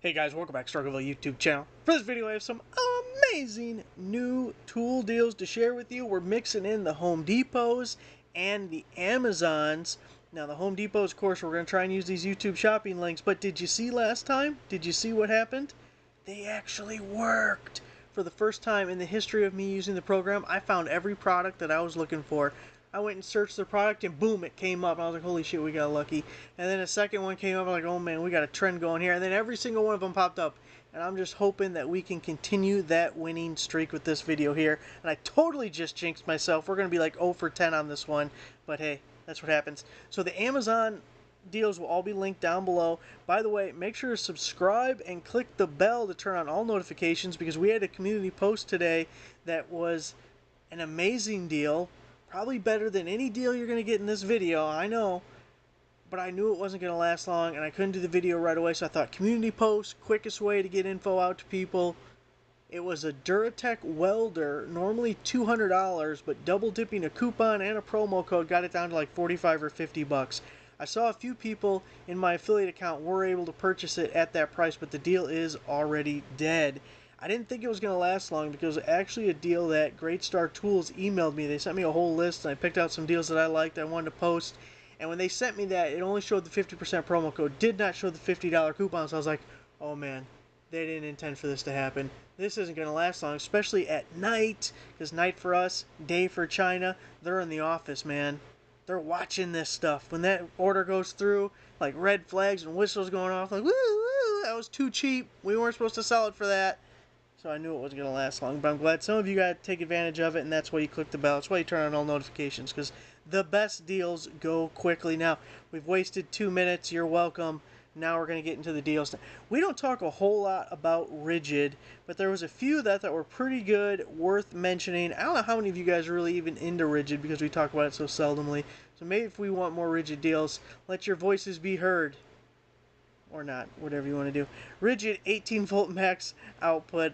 Hey guys, welcome back to Struggleville YouTube channel. For this video I have some amazing new tool deals to share with you. We're mixing in the Home Depots and the Amazons. Now the Home Depots, of course, we're going to try and use these YouTube shopping links, but did you see last time? Did you see what happened? They actually worked! For the first time in the history of me using the program, I found every product that I was looking for. I went and searched the product and boom, it came up. I was like, holy shit, we got lucky. And then a second one came up, I'm like, oh man, we got a trend going here. And then every single one of them popped up. And I'm just hoping that we can continue that winning streak with this video here. And I totally just jinxed myself. We're going to be like 0 for 10 on this one. But hey, that's what happens. So the Amazon deals will all be linked down below. By the way, make sure to subscribe and click the bell to turn on all notifications because we had a community post today that was an amazing deal. Probably better than any deal you're going to get in this video, I know. But I knew it wasn't going to last long, and I couldn't do the video right away, so I thought community post, quickest way to get info out to people. It was a Duratech welder, normally $200, but double dipping a coupon and a promo code got it down to like 45 or 50 bucks. I saw a few people in my affiliate account were able to purchase it at that price, but the deal is already dead. I didn't think it was going to last long because it was actually a deal that Great Star Tools emailed me. They sent me a whole list and I picked out some deals that I liked I wanted to post. And when they sent me that, it only showed the 50% promo code, did not show the $50 coupon. So I was like, oh man, they didn't intend for this to happen. This isn't going to last long, especially at night, because night for us, day for China, they're in the office, man. They're watching this stuff. When that order goes through, like red flags and whistles going off, like, woo, woo, that was too cheap. We weren't supposed to sell it for that. So I knew it wasn't going to last long, but I'm glad some of you got to take advantage of it, and that's why you click the bell. That's why you turn on all notifications, because the best deals go quickly. Now, we've wasted 2 minutes. You're welcome. Now we're going to get into the deals. We don't talk a whole lot about Rigid, but there was a few that I thought were pretty good, worth mentioning. I don't know how many of you guys are really even into Rigid, because we talk about it so seldomly. So maybe if we want more Rigid deals, let your voices be heard. Or not, whatever you want to do. Rigid 18 volt max output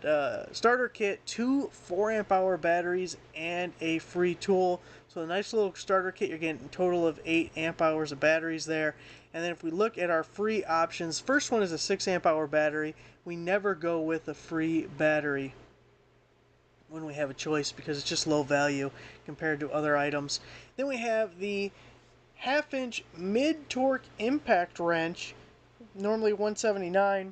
starter kit, 2 4-amp hour batteries, and a free tool. So a nice little starter kit, you're getting a total of 8 amp hours of batteries there. And then if we look at our free options, first one is a 6 amp hour battery. We never go with a free battery when we have a choice because it's just low value compared to other items. Then we have the 1/2 inch mid torque impact wrench, normally $179.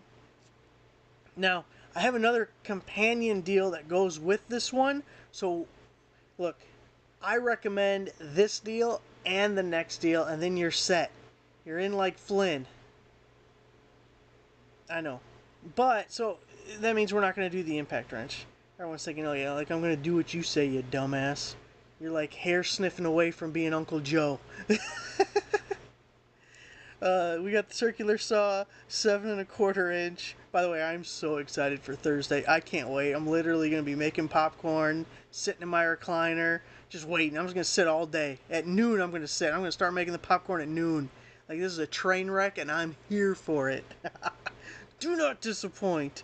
Now, I have another companion deal that goes with this one. So, look, I recommend this deal and the next deal, and then you're set. You're in like Flynn. I know. But, so, that means we're not going to do the impact wrench. Everyone's thinking, oh yeah, like I'm going to do what you say, you dumbass. You're like hair sniffing away from being Uncle Joe. We got the circular saw, 7 1/4 inch. By the way, I'm so excited for Thursday. I can't wait. I'm literally going to be making popcorn, sitting in my recliner, just waiting. I'm just going to sit all day. At noon, I'm going to sit. I'm going to start making the popcorn at noon. Like, this is a train wreck, and I'm here for it. Do not disappoint.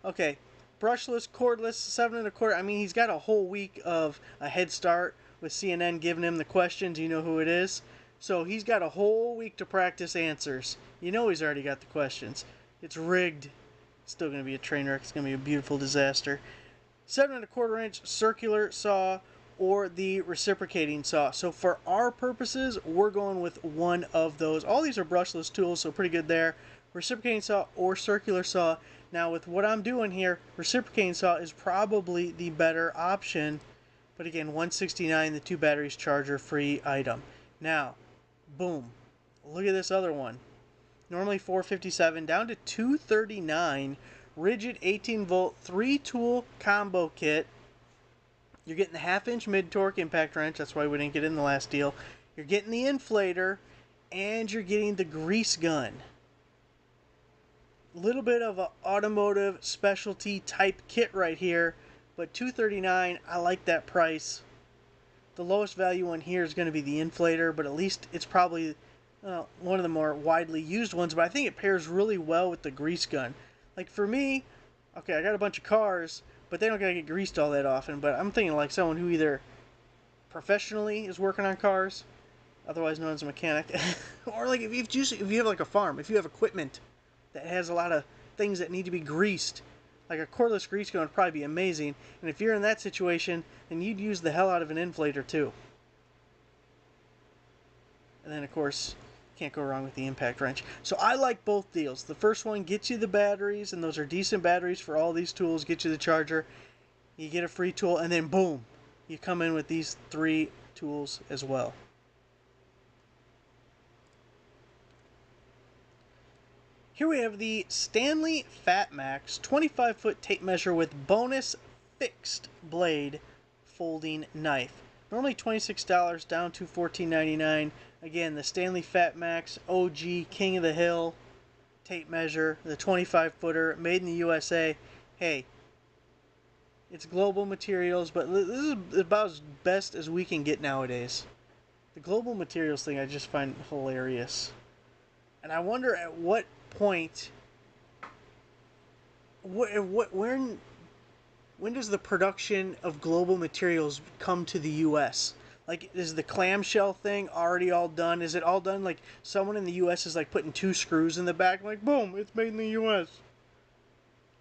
Okay, brushless, cordless, 7 1/4. I mean, he's got a whole week of a head start with CNN giving him the questions. You know who it is? So he's got a whole week to practice answers. You know he's already got the questions. It's rigged. It's still going to be a train wreck. It's going to be a beautiful disaster. 7 1/4 inch circular saw or the reciprocating saw. So for our purposes, we're going with one of those. All these are brushless tools, so pretty good there. Reciprocating saw or circular saw. Now with what I'm doing here, reciprocating saw is probably the better option. But again, $169, the 2 batteries, charger, free item. Now, boom, look at this other one. Normally $457 down to $239. Rigid 18 volt 3 tool combo kit. You're getting the 1/2 inch mid torque impact wrench. That's why we didn't get in the last deal. You're getting the inflator and you're getting the grease gun. A little bit of an automotive specialty type kit right here, but $239, I like that price. The lowest value one here is going to be the inflator, but at least it's probably one of the more widely used ones, but I think it pairs really well with the grease gun. Like for me, okay, I got a bunch of cars, but they don't gotta get greased all that often, but I'm thinking like someone who either professionally is working on cars, otherwise known as a mechanic, or like if you have like a farm, if you have equipment that has a lot of things that need to be greased. Like a cordless grease gun would probably be amazing. And if you're in that situation, then you'd use the hell out of an inflator too. And then, of course, can't go wrong with the impact wrench. So I like both deals. The first one gets you the batteries, and those are decent batteries for all these tools. Get you the charger, you get a free tool, and then boom, you come in with these 3 tools as well. Here we have the Stanley Fat Max 25-foot tape measure with bonus fixed blade folding knife. Normally $26, down to $14.99. Again, the Stanley Fat Max OG King of the Hill tape measure, the 25-footer, made in the USA. Hey, it's global materials, but this is about as best as we can get nowadays. The global materials thing I just find hilarious. And I wonder at what point, when does the production of global materials come to the U.S.? Like, is the clamshell thing already all done? Is it all done? Like, someone in the U.S. is like putting 2 screws in the back, like, boom, it's made in the U.S.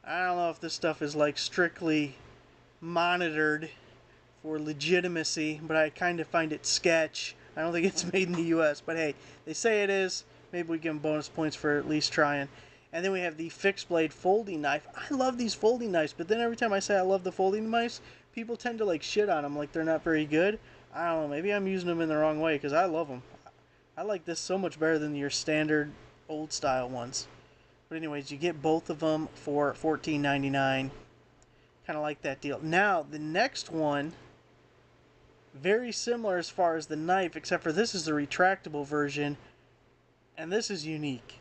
I don't know if this stuff is like strictly monitored for legitimacy, but I kind of find it sketch. I don't think it's made in the U.S., but hey, they say it is. Maybe we give them bonus points for at least trying. And then we have the fixed blade folding knife. I love these folding knives, but then every time I say I love the folding knives, people tend to like shit on them like they're not very good. I don't know, maybe I'm using them in the wrong way because I love them. I like this so much better than your standard old style ones. But anyways, you get both of them for $14.99. Kind of like that deal. Now, the next one, very similar as far as the knife, except for this is the retractable version, and this is unique.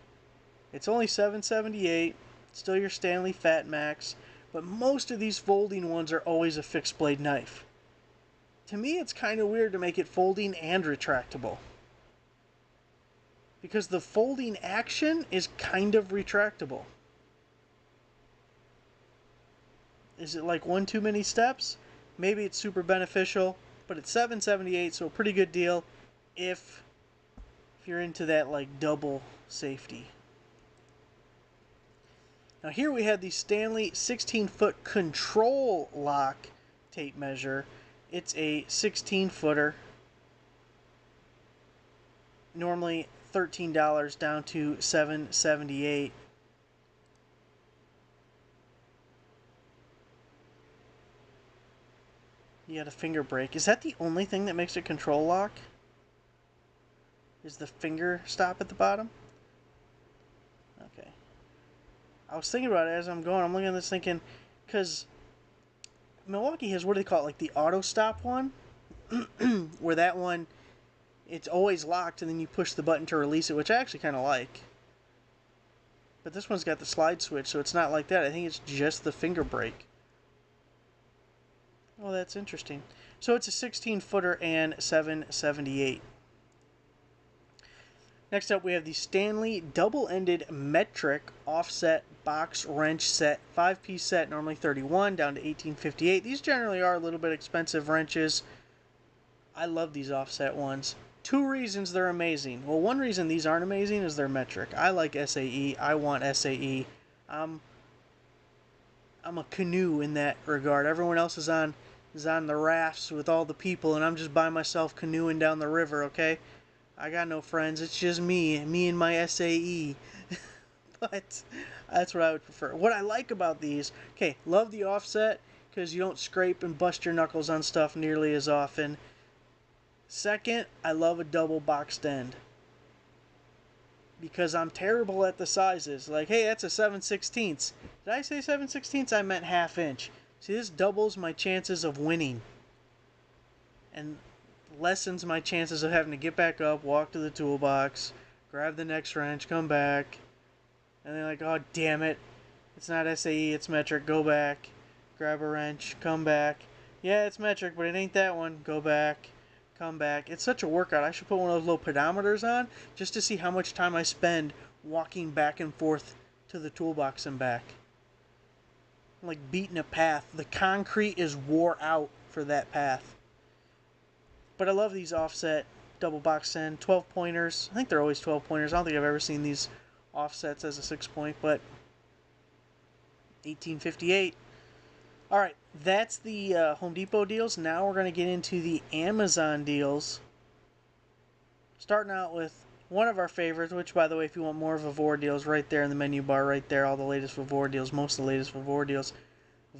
It's only $7.78, still your Stanley Fat Max, but most of these folding ones are always a fixed blade knife. To me, it's kind of weird to make it folding and retractable, because the folding action is kind of retractable. Is it like one too many steps? Maybe it's super beneficial, but it's $7.78, so a pretty good deal if you're into that like double safety. Now here we have the Stanley 16-foot control lock tape measure. It's a 16-footer. Normally $13, down to $7.78. You got a finger brake. Is that the only thing that makes it control lock? Is the finger stop at the bottom? Okay. I was thinking about it as I'm going. I'm looking at this thinking, because Milwaukee has, what do they call it, like the auto stop one? Where that one, it's always locked and then you push the button to release it, which I actually kind of like. But this one's got the slide switch, so it's not like that. I think it's just the finger brake. Oh, that's interesting. So it's a 16-footer and $7.78. Next up, we have the Stanley double-ended metric offset box wrench set, 5-piece set, normally $31, down to $18.58. These generally are a little bit expensive wrenches. I love these offset ones. 2 reasons they're amazing. Well, one reason these aren't amazing is they're metric. I like SAE. I want SAE. I'm a canoe in that regard. Everyone else is on the rafts with all the people, and I'm just by myself canoeing down the river, okay? I got no friends. It's just me and my SAE. But that's what I would prefer. What I like about these, okay, love the offset because you don't scrape and bust your knuckles on stuff nearly as often. Second, I love a double boxed end because I'm terrible at the sizes. Like, hey, that's a 7/16. Did I say 7/16? I meant 1/2 inch. See, this doubles my chances of winning and lessens my chances of having to get back up, walk to the toolbox, grab the next wrench, come back, and they're like, oh, damn it, it's not SAE, it's metric, go back, grab a wrench, come back, yeah, it's metric, but it ain't that one, go back, come back. It's such a workout. I should put one of those little pedometers on just to see how much time I spend walking back and forth to the toolbox and back. I'm like beating a path. The concrete is wore out for that path. But I love these offset double box end 12 pointers. I think they're always 12 pointers. I don't think I've ever seen these offsets as a 6-point, but 1858. All right, that's the Home Depot deals. Now we're going to get into the Amazon deals. Starting out with one of our favorites, which, by the way, if you want more Vavor deals, right there in the menu bar, right there, all the latest Vavor deals, most of the latest Vavor deals.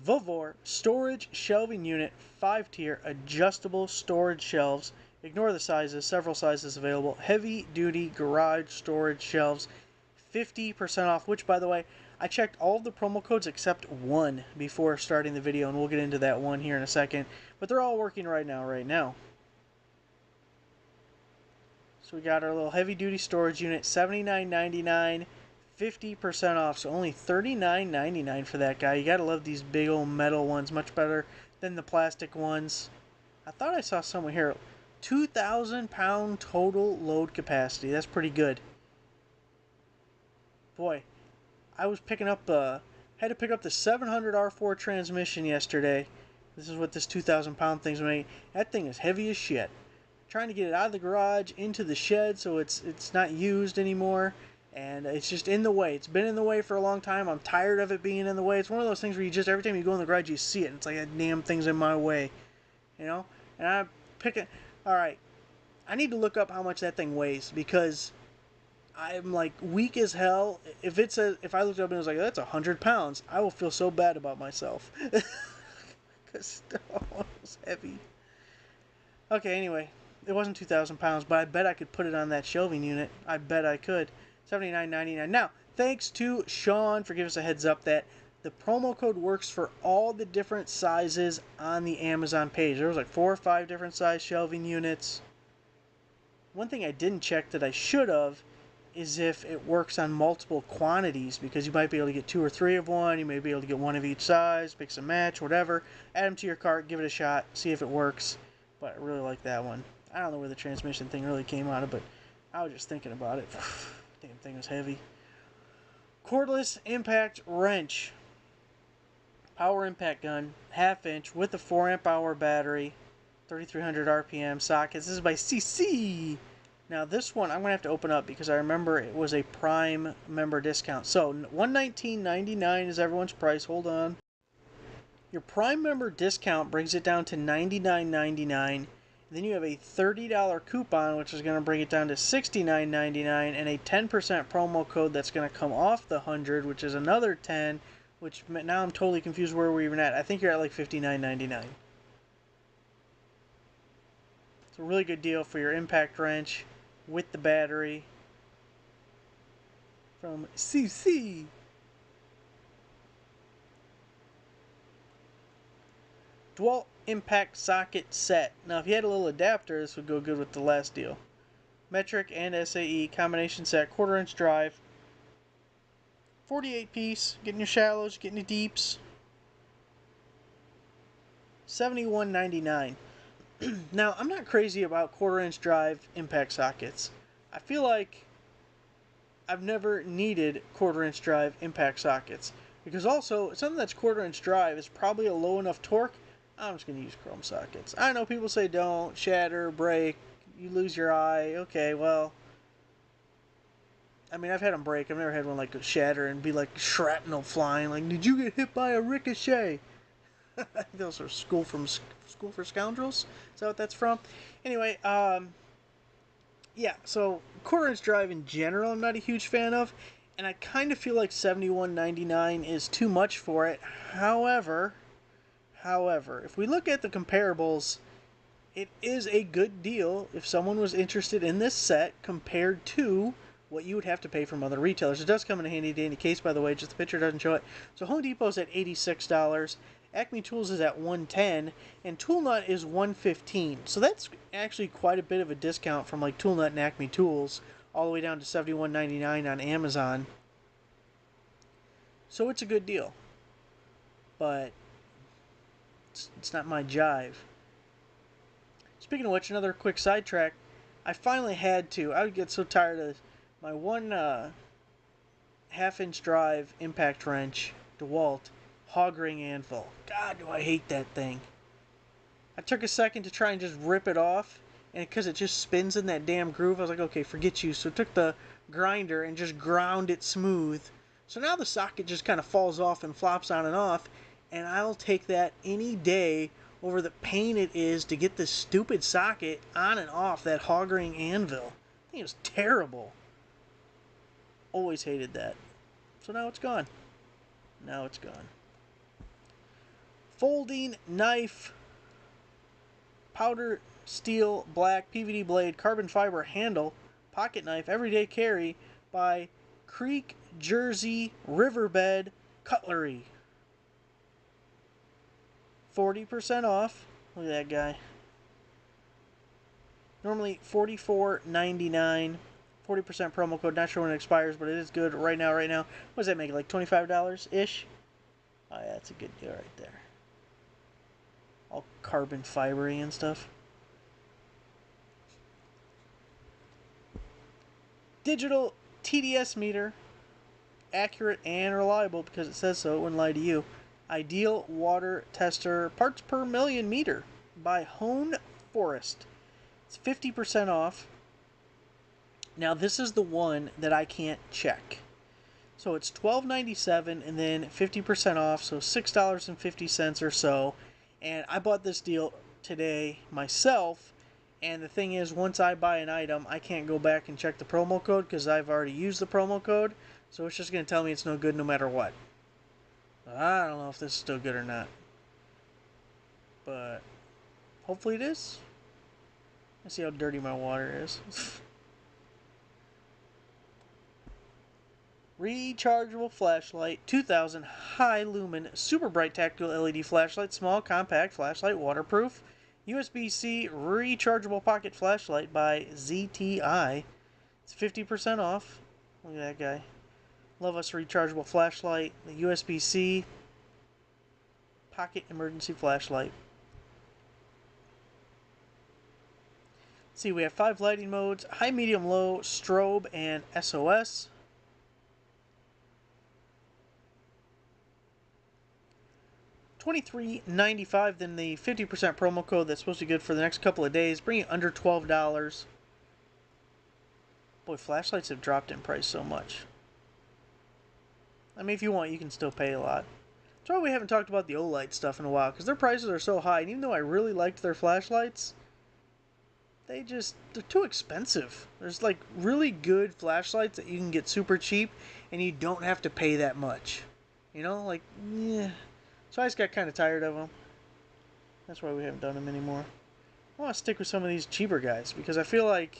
Vavor Storage Shelving Unit 5-tier adjustable storage shelves. Ignore the sizes, several sizes available. Heavy duty garage storage shelves, 50% off, which, by the way, I checked all of the promo codes except one before starting the video, and we'll get into that one here in a second. But they're all working right now. So we got our little heavy duty storage unit, $79.99, 50% off. So only $39.99 for that guy. You gotta love these big old metal ones, much better than the plastic ones. I thought I saw somewhere here, 2,000 pound total load capacity. That's pretty good. Boy, I was picking up had to pick up the 700 R4 transmission yesterday. This is what this 2,000 pound thing's made. That thing is heavy as shit. Trying to get it out of the garage into the shed so it's not used anymore, and it's just in the way. It's been in the way for a long time. I'm tired of it being in the way. It's one of those things where you just, every time you go in the garage, you see it, and it's like, that damn thing's in my way, you know. And I pick it. All right, I need to look up how much that thing weighs, because I'm like weak as hell. If I looked up and it was like, that's 100 pounds, I will feel so bad about myself because it's heavy. Okay, anyway. It wasn't 2,000 pounds, but I bet I could put it on that shelving unit. I bet I could. $79.99. Now, thanks to Sean for giving us a heads up that the promo code works for all the different sizes on the Amazon page. There was like 4 or 5 different size shelving units. One thing I didn't check that I should have is if it works on multiple quantities, because you might be able to get 2 or 3 of one. You may be able to get one of each size, mix and match, whatever. Add them to your cart, give it a shot, see if it works. But I really like that one. I don't know where the transmission thing really came out of, but I was just thinking about it. Damn thing was heavy. Cordless impact wrench. Power impact gun, 1/2 inch with a 4 amp hour battery, 3,300 RPM sockets. This is by CC. Now this one I'm going to have to open up because I remember it was a Prime member discount. So $119.99 is everyone's price. Hold on. Your Prime member discount brings it down to $99.99. Then you have a $30 coupon, which is going to bring it down to $69.99, and a 10% promo code that's going to come off the 100, which is another 10, which now I'm totally confused where we're even at. I think you're at like $59.99. It's a really good deal for your impact wrench with the battery from CC. Dual impact socket set. Now, if you had a little adapter, this would go good with the last deal. Metric and SAE combination set, 1/4 inch drive, 48 piece, getting your shallows, getting your deeps. $71.99. Now, I'm not crazy about 1/4 inch drive impact sockets. I feel like I've never needed 1/4 inch drive impact sockets, because also something that's 1/4 inch drive is probably a low enough torque. I'm just going to use chrome sockets. I know people say don't, shatter, break, you lose your eye. Okay, well, I mean, I've had them break. I've never had one like shatter and be like shrapnel flying. Like, did you get hit by a ricochet? I think those are School for Scoundrels. Is that what that's from? Anyway, yeah, so 1/4 inch drive in general I'm not a huge fan of, and I kind of feel like $71.99 is too much for it. However, if we look at the comparables, it is a good deal if someone was interested in this set compared to what you would have to pay from other retailers. It does come in a handy dandy case, by the way, just the picture doesn't show it. So Home Depot's at $86, Acme Tools is at $110, and Tool Nut is $115. So that's actually quite a bit of a discount from like Tool Nut and Acme Tools all the way down to $71.99 on Amazon. So it's a good deal. But it's not my jive. Speaking of which, another quick sidetrack. I finally had to. I would get so tired of my one 1/2 inch drive impact wrench, DeWalt, hog ring anvil. God, do I hate that thing. I took a second to try and just rip it off, and because it just spins in that damn groove, I was like, okay, forget you. So I took the grinder and just ground it smooth So now the socket just kind of falls off and flops on and off, and I'll take that any day over the pain it is to get this stupid socket on and off that hog ring anvil. I think it was terrible. Always hated that. So now it's gone. Now it's gone. Folding knife, powder steel black PVD blade, carbon fiber handle, pocket knife, everyday carry by Creek Jersey Riverbed Cutlery. 40% off. Look at that guy. Normally $44.99. 40% promo code. Not sure when it expires, but it is good right now. What does that make? Like $25-ish? Oh yeah, that's a good deal right there. All carbon fibery and stuff. Digital TDS meter. Accurate and reliable because it says so. It wouldn't lie to you. Ideal water tester parts per million meter by Hone Forest. It's 50% off. Now this is the one that I can't check. So it's $12.97 and then 50% off, so $6.50 or so. And I bought this deal today myself. And the thing is, once I buy an item, I can't go back and check the promo code because I've already used the promo code. So it's just going to tell me it's no good no matter what. I don't know if this is still good or not. But hopefully it is. Let's see how dirty my water is. Rechargeable flashlight, 2000 high lumen, super bright tactile LED flashlight, small compact flashlight, waterproof. USB-C rechargeable pocket flashlight by ZTI. It's 50% off. Look at that guy. Love us rechargeable flashlight. The USB-C pocket emergency flashlight. Let's see, we have 5 lighting modes: high, medium, low, strobe, and SOS. $23.95, then the 50% promo code that's supposed to be good for the next couple of days, bring it under $12. Boy, flashlights have dropped in price so much. I mean, if you want, you can still pay a lot. That's why we haven't talked about the Olight stuff in a while, because their prices are so high, and even though I really liked their flashlights, they're too expensive. There's like really good flashlights that you can get super cheap, and you don't have to pay that much. You know, like, yeah. So I just got kind of tired of them. That's why we haven't done them anymore. I want to stick with some of these cheaper guys because I feel like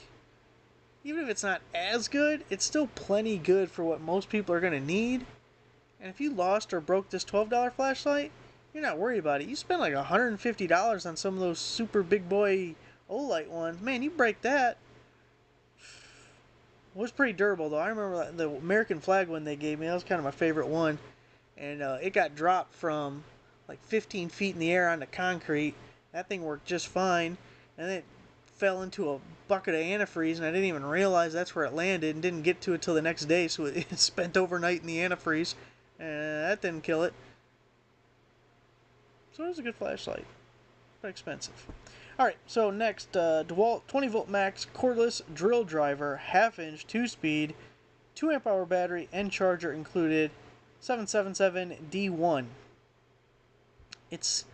even if it's not as good, it's still plenty good for what most people are going to need. And if you lost or broke this $12 flashlight, you're not worried about it. You spend like $150 on some of those super big boy Olight ones. Man, you break that. It was pretty durable though. I remember the American flag one they gave me. That was kind of my favorite one. And it got dropped from like 15 feet in the air onto concrete. That thing worked just fine. And then it fell into a bucket of antifreeze, and I didn't even realize that's where it landed and didn't get to it till the next day, so it spent overnight in the antifreeze. And that didn't kill it. So it was a good flashlight. But expensive. Alright, so next, DeWalt 20 volt max cordless drill driver, half inch, 2-speed, 2 amp hour battery and charger included. 777D1. It's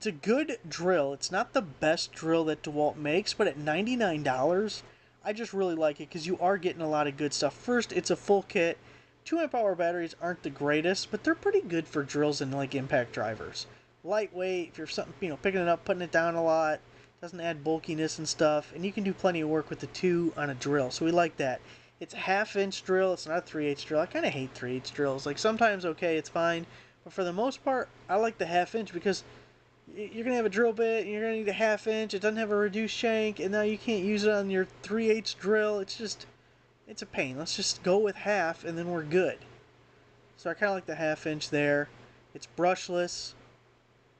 a good drill. It's not the best drill that DeWalt makes, but at $99, I just really like it because you are getting a lot of good stuff. First, it's a full kit. 2 amp hour batteries aren't the greatest, but they're pretty good for drills and like impact drivers. Lightweight, if you're something, picking it up, putting it down a lot, doesn't add bulkiness and stuff, and you can do plenty of work with the 2 on a drill. So we like that. It's a half-inch drill. It's not a 3/8 drill. I kind of hate 3/8 drills. Like, sometimes, okay, it's fine. But for the most part, I like the half-inch because you're going to have a drill bit, and you're going to need a half-inch. It doesn't have a reduced shank, and now you can't use it on your 3/8 drill. It's a pain. Let's just go with half, and then we're good. So I kind of like the half-inch there. It's brushless,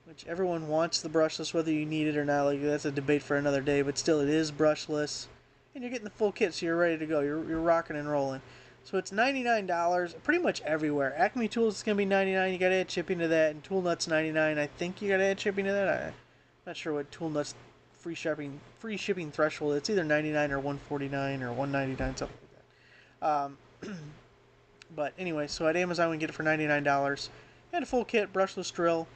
which everyone wants the brushless, whether you need it or not. Like, that's a debate for another day, but still, it is brushless. And you're getting the full kit, so you're ready to go. You're rocking and rolling. So it's $99 pretty much everywhere. Acme Tools is going to be $99. You got to add shipping to that. And Tool Nuts $99. I think you got to add shipping to that. I'm not sure what Tool Nuts free shipping threshold. It's either $99 or $149 or $199, something like that. But anyway, so at Amazon we can get it for $99. And a full kit, brushless drill.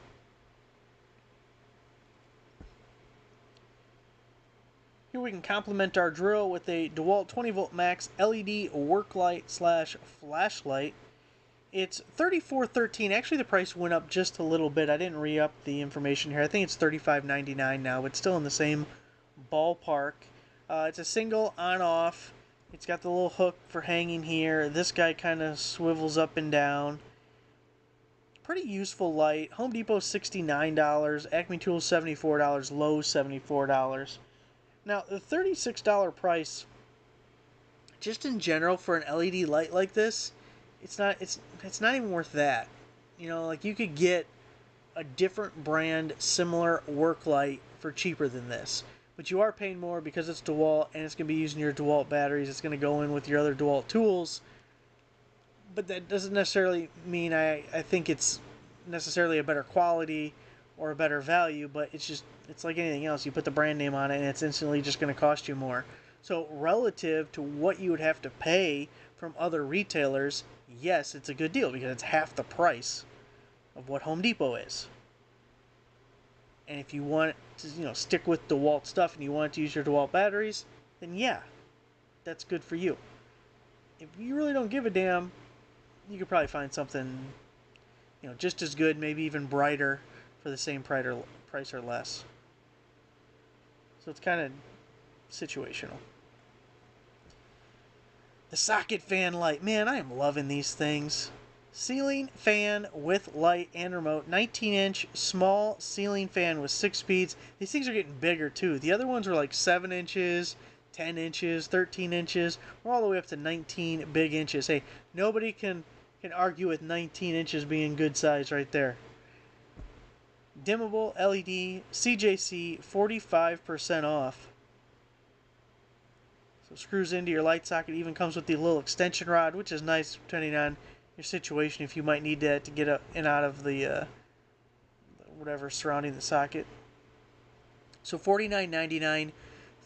Here we can complement our drill with a DeWalt 20 volt max LED work light slash flashlight. It's $34.13. Actually, the price went up just a little bit. I didn't re-up the information here. I think it's $35.99 now, but still in the same ballpark. It's a single on-off. It's got the little hook for hanging here. This guy kind of swivels up and down. Pretty useful light. Home Depot $69. Acme Tools $74. Lowe's $74. Now, the $36 price, just in general for an LED light like this, it's not even worth that. You know, like you could get a different brand similar work light for cheaper than this. But you are paying more because it's DeWalt and it's going to be using your DeWalt batteries. It's going to go in with your other DeWalt tools. But that doesn't necessarily mean I think it's necessarily a better quality or a better value, but it's like anything else. You put the brand name on it and it's instantly just going to cost you more. So relative to what you would have to pay from other retailers, yes, it's a good deal because it's half the price of what Home Depot is. And if you want to, stick with DeWalt stuff and you want to use your DeWalt batteries, then yeah, that's good for you. If you really don't give a damn, you could probably find something, just as good, maybe even brighter for the same price or less. So it's kind of situational. The socket fan light. Man, I am loving these things. Ceiling fan with light and remote. 19-inch small ceiling fan with 6 speeds. These things are getting bigger too. The other ones were like 7 inches, 10 inches, 13 inches. We're all the way up to 19 big inches. Hey, nobody can argue with 19 inches being good size right there. Dimmable LED CJC 45% off. So screws into your light socket. Even comes with the little extension rod, which is nice depending on your situation if you might need that to get up and out of the whatever surrounding the socket. So $49.99,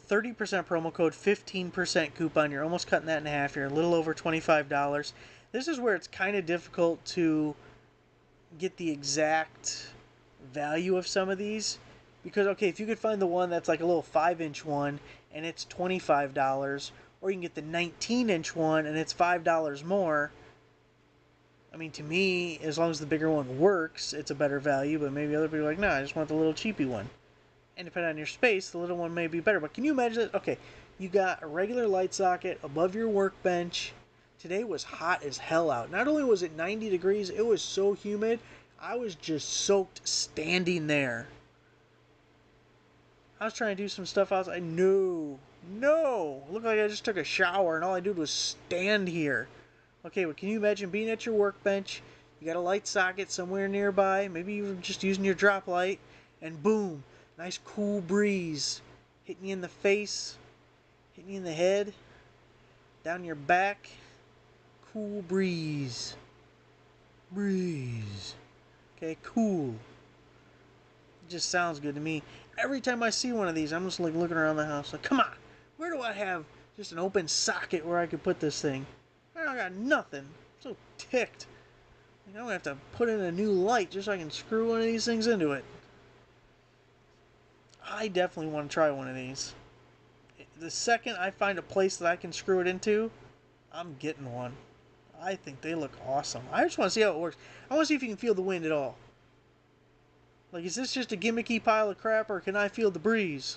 30% promo code, 15% coupon. You're almost cutting that in half. You're a little over $25. This is where it's kind of difficult to get the exact value of some of these, because okay, if you could find the one that's like a little 5-inch one and it's $25, or you can get the 19-inch one and it's $5 more. I mean, to me, as long as the bigger one works, it's a better value, but maybe other people are like, nah, I just want the little cheapy one. And depending on your space, the little one may be better. But can you imagine that? Okay, you got a regular light socket above your workbench. Today was hot as hell out. Not only was it 90 degrees, it was so humid, I was just soaked standing there. I was trying to do some stuff outside. No. It looked like I just took a shower and all I did was stand here. Okay, but can you imagine being at your workbench? You got a light socket somewhere nearby. Maybe you were just using your drop light. And boom, nice cool breeze. Hitting you in the face. Hitting you in the head. Down your back. Cool breeze. Okay, cool. It just sounds good to me. Every time I see one of these, I'm just like looking around the house like, come on, where do I have just an open socket where I could put this thing? I got nothing. I'm so ticked. I'm gonna have to put in a new light just so I can screw one of these things into it. I definitely want to try one of these. The second I find a place that I can screw it into, I'm getting one. I think they look awesome. I just want to see how it works. I want to see if you can feel the wind at all. Like, is this just a gimmicky pile of crap, or can I feel the breeze?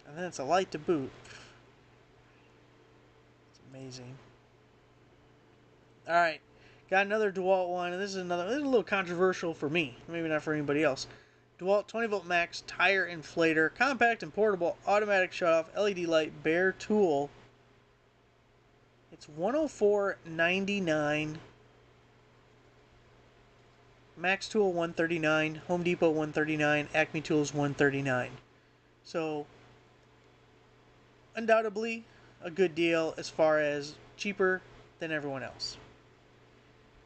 And then it's a light to boot. It's amazing. Alright, got another DeWalt one, and this is a little controversial for me. Maybe not for anybody else. DeWalt 20 volt max tire inflator, compact and portable, automatic shutoff, LED light, bare tool. It's $104.99. Max Tool $139, Home Depot $139, Acme Tools $139. So undoubtedly a good deal as far as cheaper than everyone else.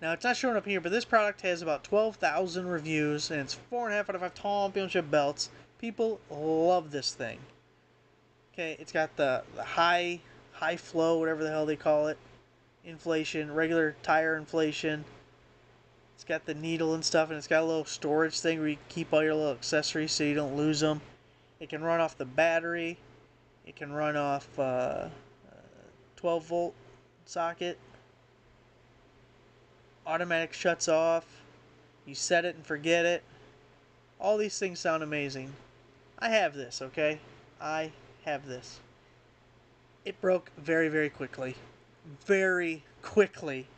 Now it's not showing up here, but this product has about 12,000 reviews and it's 4.5 out of 5 championship belts. People love this thing. Okay, it's got the high high flow, whatever the hell they call it, inflation, regular tire inflation. It's got the needle and stuff, and it's got a little storage thing where you keep all your little accessories so you don't lose them. It can run off the battery. It can run off 12 volt socket. Automatic shuts off. You set it and forget it. All these things sound amazing. I have this, okay? I have this. It broke very, very quickly. Very quickly.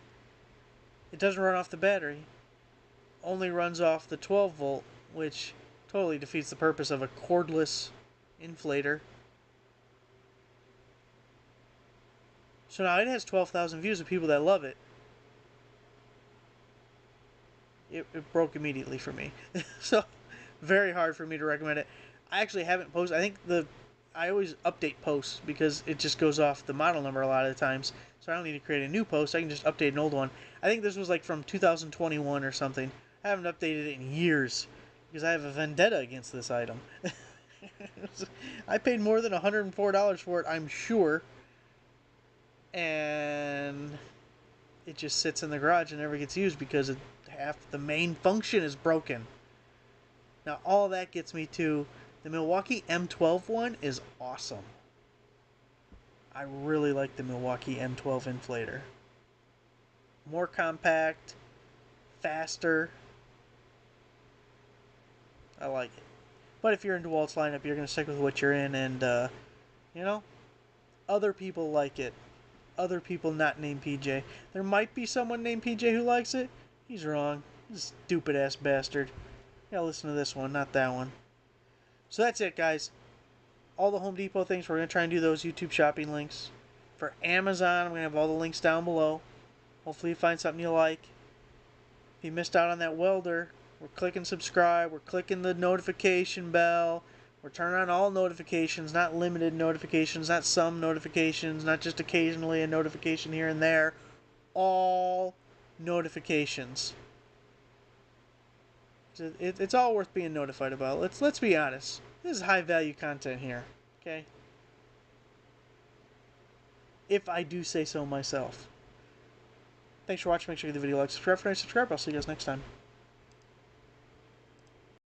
It doesn't run off the battery. Only runs off the 12 volt, which totally defeats the purpose of a cordless inflator. So now it has 12,000 views of people that love it. It broke immediately for me. So, very hard for me to recommend it. I actually haven't posted. I think I always update posts because it just goes off the model number a lot of the times. So I don't need to create a new post. I can just update an old one. I think this was like from 2021 or something. I haven't updated it in years because I have a vendetta against this item. I paid more than $104 for it, I'm sure. And it just sits in the garage and never gets used because half the main function is broken. Now all that gets me to the Milwaukee M12 one is awesome. I really like the Milwaukee M12 inflator. More compact, faster. I like it. But if you're into Walt's lineup, you're going to stick with what you're in, and, you know, other people like it. Other people not named PJ. There might be someone named PJ who likes it. He's wrong. He's a stupid-ass bastard. You gotta listen to this one, not that one. So that's it, guys. All the Home Depot things, we're going to try and do those YouTube shopping links. For Amazon, I'm going to have all the links down below. Hopefully you find something you like. If you missed out on that welder, we're clicking subscribe. We're clicking the notification bell. We're turning on all notifications, not limited notifications, not some notifications, not just occasionally a notification here and there. All notifications. It's all worth being notified about. Let's be honest. This is high value content here, okay? If I do say so myself. Thanks for watching. Make sure you give the video a like, subscribe for subscribe. I'll see you guys next time.